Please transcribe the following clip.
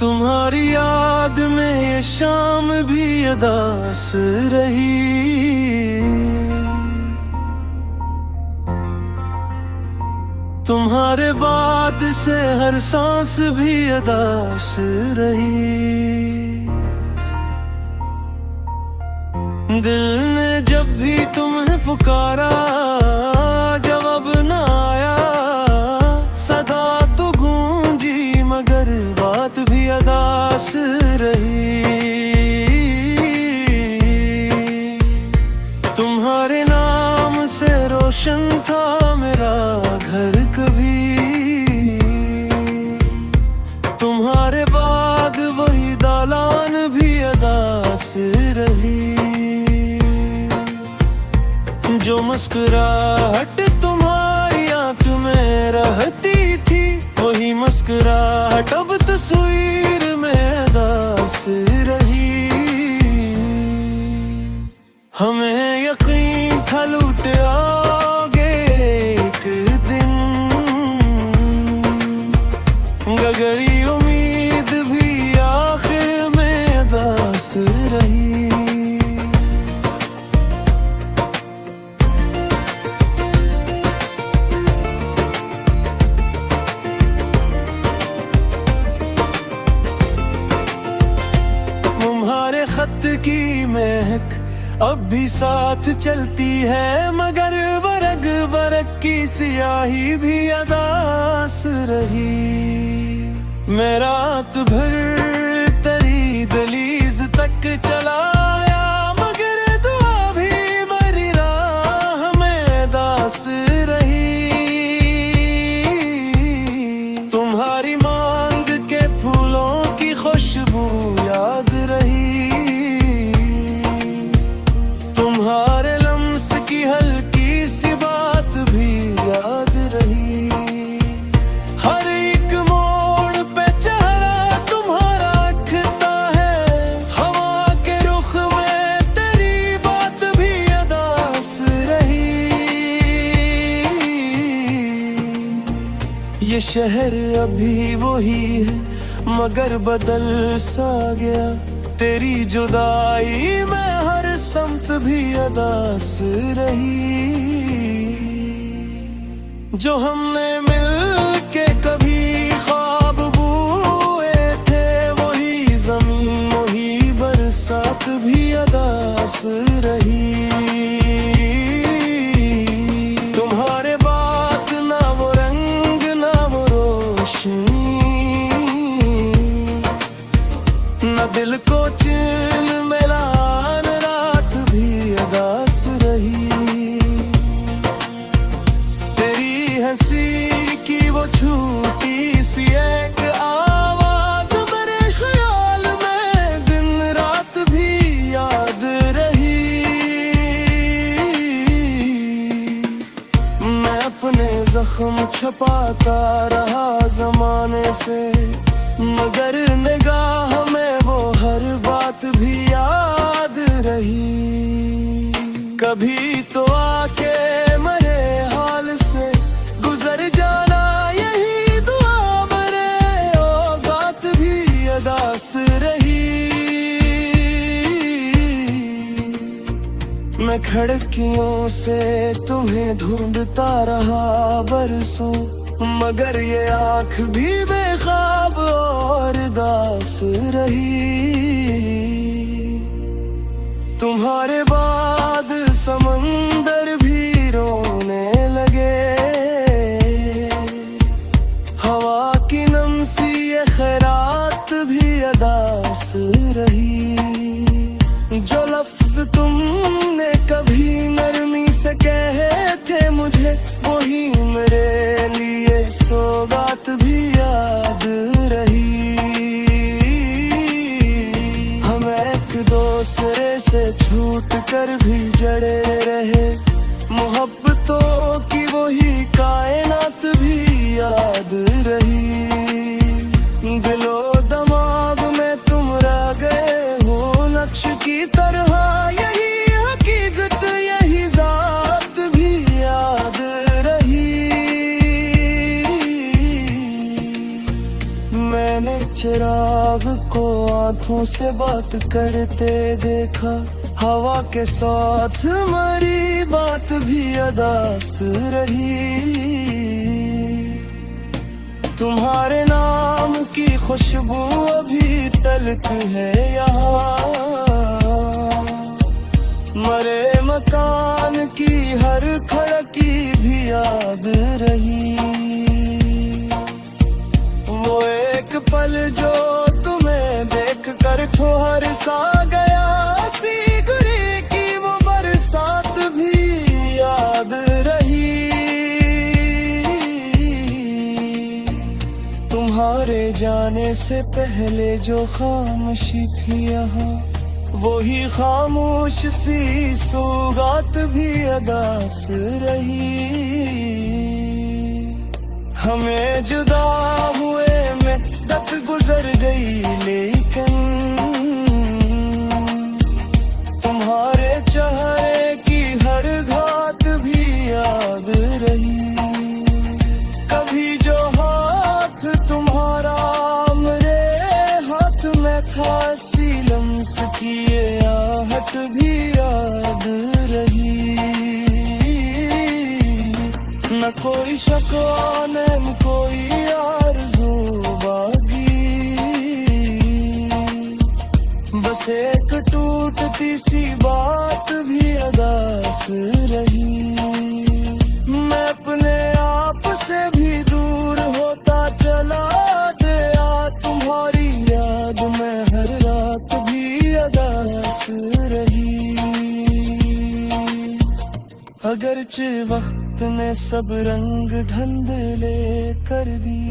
तुम्हारी याद में ये शाम भी उदास रही। तुम्हारे बाद से हर सांस भी उदास रही। दिल ने जब भी तुम्हें पुकारा जवाब न आया। सदा तो गूंजी मगर बात भी उदास रही। तुम्हारे नाम से रोशन था मेरा घर कभी। तुम्हारे बाद वही दालान भी उदास रही। जो मुस्कुराहट तुम्हारी आंख में रहती थी वही मुस्कुराहट अब तस्वीर में उदास रही। हमें यकीन था लूट आओगे एक दिन, गगरी उम्मीद भी आखिर में उदास रही। तुम्हारे खत की महक अब भी साथ चलती है मगर बरग बरग की सियाही भी उदास रही। मैं रात भर तेरी दहलीज तक चलाया मगर दुआ भी मेरी राह में उदास रही। तुम्हारी मांग के फूलों की खुशबू याद रही। तुम्हारे लम्स की हल्की सी बात भी याद रही। हर एक मोड़ पे चेहरा तुम्हारा अखता है। हवा के रुख में तेरी बात भी उदास रही। ये शहर अभी वही है मगर बदल सा गया। तेरी जुदाई में हर समत भी उदास रही। जो हमने मिल के कभी ख्वाब बुए थे वही जमीन वही बरसात भी उदास रही। तुम्हारे बात ना वो रंग ना वो रोशनी, ना दिल को चैन मिलान रात भी उदास रही। तेरी हंसी की वो छोटी सी एक आवाज मेरे ख्याल में दिन रात भी याद रही। मैं अपने जख्म छुपाता रहा जमाने से मगर निगाह में वो हर बात भी याद रही। कभी तो आके मेरे हाल से गुजर जाना यही दुआ मेरे औकात भी उदास रही। मैं खिड़कियों से तुम्हें ढूंढता रहा बरसों मगर ये आँख भी बेख्वाब और उदास रही। तुम्हारे बाद समंदर भी रोने लगे। हवा की नमसी ये खैरात भी उदास रही। जो लफ्ज तुमने कभी नरमी से कहे थे मुझे वही मेरे लिए सौगात भी याद रही। हम एक दूसरे से छूट कर भी जड़े रहे। मोहब्बतों की वही कायनात भी याद रही। दिलो दिमाग में तुम रह गए हो नक्श की तरह। यही हकीकत यही जात भी याद रही। मैंने चिराग आंखों से बात करते देखा, हवा के साथ मरी बात भी अदास रही। तुम्हारे नाम की खुशबू अभी तलक है यहाँ, मरे मकान की हर खड़की भी याद रही। वो एक पल जो तुम्हें देख कर ठोहर सा गया, सीगुरी की वो बरसात भी याद रही। तुम्हारे जाने से पहले जो खामोशी थी यहाँ, वही खामोश सी सौगात भी अदास रही। हमें जुदा हुए मुद्दत गुजर गई, लेकिन तुम्हारे चेहरे की हर घात भी याद रही। कभी जो हाथ तुम्हारा मेरे हाथ में था, लम्स की ये आहट भी याद रही। न कोई शकवा न कोई आरज़ू बागी, बस एक टूटती सी बात भी अदास रही। मैं अपने आप से भी दूर होता चला गया, तुम्हारी याद में हर रात भी अदास रही। अगरचे वक्त ने सब रंग धुंधले कर दी,